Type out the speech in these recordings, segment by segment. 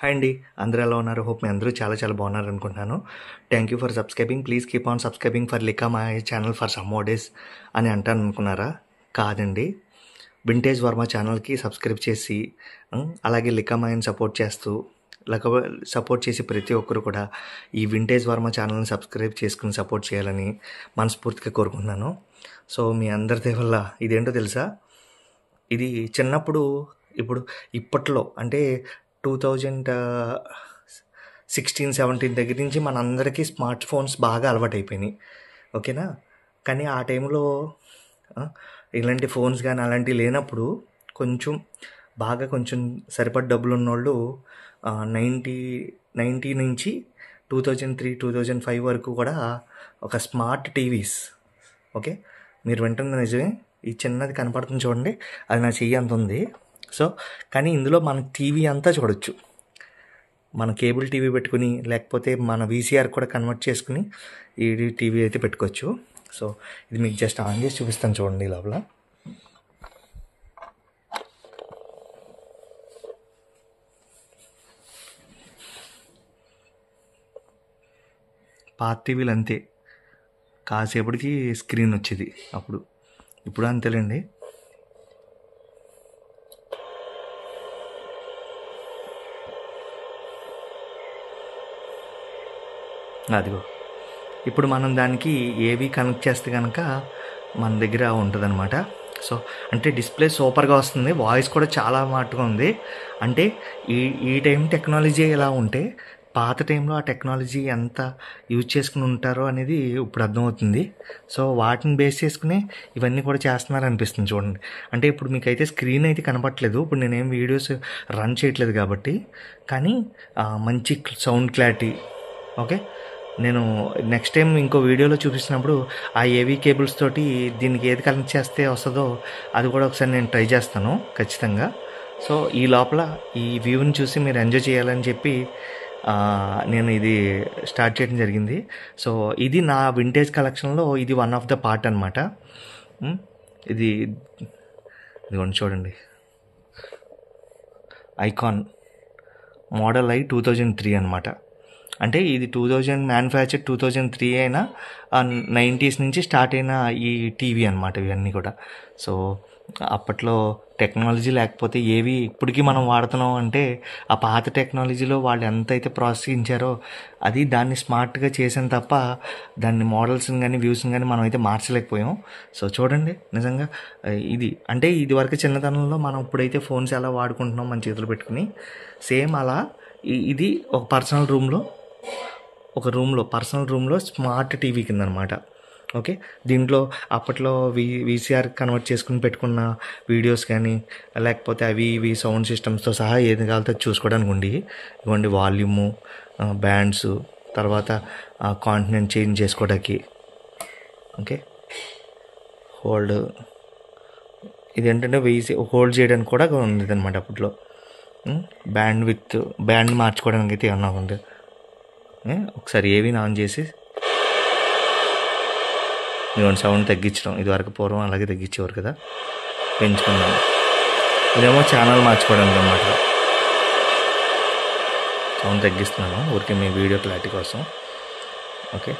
Hi అండి. అందరూ ఎలా ఉన్నారు? హోప్ మీ అందరూ చాలా చాలా బాగున్నారు అనుకుంటున్నాను. Thank you for subscribing. Please keep on subscribing for Lika my channel for some more days అని అంటాను అనుకున్నారా? కాదండి. వింటేజ్ వర్మ ఛానల్కి సబ్స్క్రైబ్ చేసి అలాగే లికా మాయని సపోర్ట్ చేసి ప్రతి ఒక్కరు కూడా ఈ వింటేజ్ వర్మ ఛానల్ని సబ్స్క్రైబ్ చేసుకుని సపోర్ట్ చేయాలని మనస్ఫూర్తిగా కోరుకుంటున్నాను. సో మీ అందరి వల్ల ఇదేంటో తెలుసా? ఇది చిన్నప్పుడు ఇప్పట్లో అంటే 2016-17 దగ్గర నుంచి మనందరికీ స్మార్ట్ ఫోన్స్ బాగా అలవాటైపోయినాయి. ఓకేనా? కానీ ఆ టైంలో ఇలాంటి ఫోన్స్ కానీ అలాంటివి లేనప్పుడు కొంచెం సరిపడ డబ్బులు ఉన్నోళ్ళు 90 నుంచి 2003-2005 వరకు కూడా ఒక స్మార్ట్ టీవీస్. ఓకే, మీరు వింటున్న నిజమే. ఈ చిన్నది కనపడుతుంది చూడండి, అది నా చెయ్యి అంత ఉంది. సో కానీ ఇందులో మన టీవీ అంతా చూడొచ్చు. మన కేబుల్ టీవీ పెట్టుకుని లేకపోతే మన వీసీఆర్ కూడా కన్వర్ట్ చేసుకుని ఈ టీవీ అయితే పెట్టుకోవచ్చు. సో ఇది మీకు జస్ట్ ఆన్ చేసి చూపిస్తాను చూడండి. లోపల పాత టీవీలు అంతే, కాసేపటికి స్క్రీన్ వచ్చేది. ఇప్పుడు అంతేలేండి. అదిగో ఇప్పుడు మనం దానికి ఏవి కనెక్ట్ చేస్తే కనుక మన దగ్గర ఉంటుందన్నమాట. సో అంటే డిస్ప్లే సూపర్గా వస్తుంది, వాయిస్ కూడా చాలా మట్టుగా ఉంది. అంటే ఈ టైం టెక్నాలజీ ఎలా ఉంటే పాత టైంలో ఆ టెక్నాలజీ ఎంత యూజ్ చేసుకుని ఉంటారో అనేది ఇప్పుడు అర్థమవుతుంది. సో వాటిని బేస్ చేసుకుని ఇవన్నీ కూడా చేస్తున్నారు అనిపిస్తుంది చూడండి. అంటే ఇప్పుడు మీకైతే స్క్రీన్ అయితే కనపట్లేదు, ఇప్పుడు నేనేం వీడియోస్ రన్ చేయట్లేదు కాబట్టి. కానీ మంచి సౌండ్ క్లారిటీ. ఓకే, నేను నెక్స్ట్ టైం ఇంకో వీడియోలో చూపిస్తున్నప్పుడు ఆ ఏవీ కేబుల్స్ తోటి దీనికి ఏది కనెక్ట్ చేస్తే వస్తుందో అది కూడా ఒకసారి నేను ట్రై చేస్తాను ఖచ్చితంగా. సో ఈ లోపల ఈ వ్యూని చూసి మీరు ఎంజాయ్ చేయాలని చెప్పి నేను ఇది స్టార్ట్ చేయడం జరిగింది. సో ఇది నా వింటేజ్ కలెక్షన్లో ఇది వన్ ఆఫ్ ద పార్ట్ అనమాట. ఇదిగోండి చూడండి, ఐకాన్ మోడల్ 2003 అనమాట. అంటే ఇది 2000 మ్యానుఫ్యాక్చర్ 2003 అయినా 90s నుంచి స్టార్ట్ అయిన ఈ టీవీ అనమాట ఇవన్నీ కూడా. సో అప్పట్లో టెక్నాలజీ లేకపోతే ఏవి ఇప్పటికీ మనం వాడుతున్నాం అంటే ఆ పాత టెక్నాలజీలో వాళ్ళు ఎంతైతే ప్రోత్సహించారో అది దాన్ని స్మార్ట్గా చేసాను తప్ప దాన్ని మోడల్స్ని కానీ వ్యూస్ని కానీ మనం అయితే మార్చలేకపోయాం. సో చూడండి, నిజంగా ఇది వరకు చిన్నతనంలో మనం ఇప్పుడైతే ఫోన్స్ ఎలా వాడుకుంటున్నాం మన చేతులు పెట్టుకుని, సేమ్ అలా ఇది ఒక పర్సనల్ రూమ్లో స్మార్ట్ టీవీ కింద అనమాట. ఓకే, దీంట్లో అప్పట్లో వీసీఆర్ కన్వర్ట్ చేసుకుని పెట్టుకున్న వీడియోస్ కానీ లేకపోతే అవి సౌండ్ సిస్టమ్స్తో సహా ఏది కావాలో చూసుకోవడానికి ఇవ్వండి వాల్యూము, బ్యాండ్స్, తర్వాత కాంటినెంట్ చేంజ్ చేసుకోవడానికి. ఓకే, ఇదేంటంటే హోల్డ్ చేయడానికి కూడా ఉంది అనమాట అప్పట్లో. బ్యాండ్ మార్చుకోవడానికి అయితే ఏమన్నా ఉంది. ఒకసారి ఏవి ఆన్ చేసి ఇదిగోండి సౌండ్ తగ్గించడం. ఇదివరకు పూర్వం అలాగే తగ్గించేవారు కదా, పెంచుకున్నాను. ఇదేమో ఛానల్ మార్చుకోవడానికి అనమాట. సౌండ్ తగ్గిస్తున్నాను ఊరికే మీ వీడియో క్లారిటీ కోసం. ఓకే,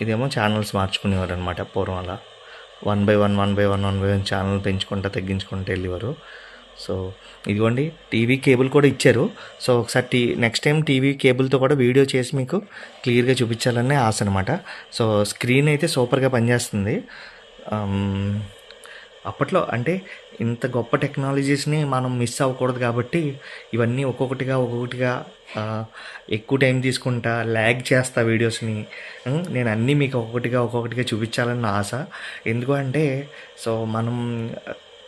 ఇదేమో ఛానల్స్ మార్చుకునేవారు అనమాట పూర్వం. అలా 1 by 1 ఛానల్ పెంచుకుంటా తగ్గించుకుంటూ వెళ్ళేవారు. సో ఇదిగోండి టీవీ కేబుల్ కూడా ఇచ్చారు. సో ఒకసారి నెక్స్ట్ టైం టీవీ కేబుల్తో కూడా వీడియో చేసి మీకు క్లియర్గా చూపించాలనే ఆశ అనమాట. సో స్క్రీన్ అయితే సూపర్గా పనిచేస్తుంది. అప్పట్లో అంటే ఇంత గొప్ప టెక్నాలజీస్ని మనం మిస్ అవ్వకూడదు కాబట్టి ఇవన్నీ ఒక్కొక్కటిగా ఎక్కువ టైం తీసుకుంటా ల్యాగ్ చేస్తా వీడియోస్ని. నేను అన్నీ మీకు ఒక్కొక్కటిగా చూపించాలని నా ఆశ. ఎందుకు అంటే సో మనం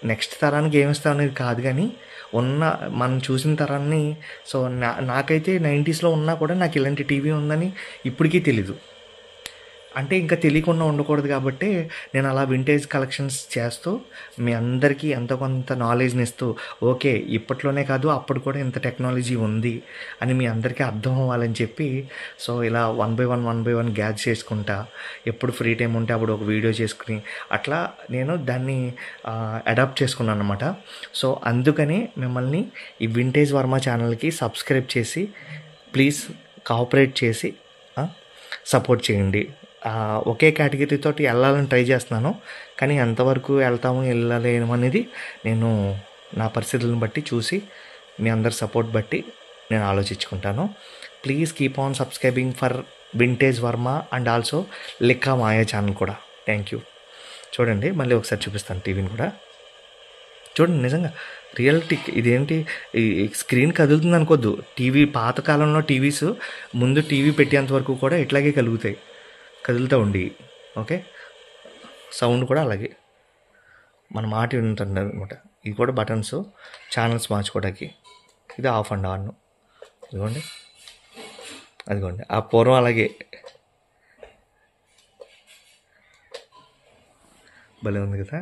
నెక్స్ట్ తరానికి ఏమిస్తాం అనేది కాదు, కానీ మనం చూసిన తరాన్ని. సో నాకైతే 90sలో ఉన్నా కూడా నాకు ఇలాంటి టీవీ ఉందని ఇప్పటికీ తెలీదు. అంటే ఇంకా తెలియకుండా ఉండకూడదు కాబట్టి నేను అలా వింటేజ్ కలెక్షన్స్ చేస్తూ మీ అందరికీ ఎంతో కొంత నాలెడ్జ్ని ఇస్తూ ఓకే ఇప్పట్లోనే కాదు అప్పుడు కూడా ఇంత టెక్నాలజీ ఉంది అని మీ అందరికీ అర్థం అవ్వాలని చెప్పి సో ఇలా 1 బై 1 గ్యాద్ చేసుకుంటా ఎప్పుడు ఫ్రీ టైం ఉంటే అప్పుడు ఒక వీడియో చేసుకుని అట్లా నేను దాన్ని అడాప్ట్ చేసుకున్నాను అనమాట. సో అందుకని మిమ్మల్ని ఈ వింటేజ్ వర్మ ఛానల్కి సబ్స్క్రైబ్ చేసి ప్లీజ్ కోఆపరేట్ చేసి సపోర్ట్ చేయండి. ఒకే కేటగిరీతో వెళ్ళాలని ట్రై చేస్తున్నాను, కానీ ఎంతవరకు వెళ్తాము వెళ్ళలేము అనేది నేను నా పరిస్థితులను బట్టి చూసి మీ అందరి సపోర్ట్ బట్టి నేను ఆలోచించుకుంటాను. Please keep on subscribing for vintage Varma and also Likka Maya channel కూడా. Thank you. చూడండి మళ్ళీ ఒకసారి చూపిస్తాను టీవీని కూడా చూడండి. నిజంగా రియాలిటీ ఇదేంటి ఈ స్క్రీన్ కదులుతుంది అనుకోద్దు. టీవీ పాతకాలంలో టీవీస్ ముందు టీవీ పెట్టేంత వరకు కూడా ఇట్లాగే కదులుతూ ఉండి ఓకే సౌండ్ కూడా అలాగే మన మాట వింటుంది అనమాట. ఇది కూడా బటన్స్ ఛానల్స్ మార్చుకోవడానికి. ఇది ఆఫ్ అండ్ ఆన్ అదిగోండి ఆ పూర్వం అలాగే భలే ఉంది కదా.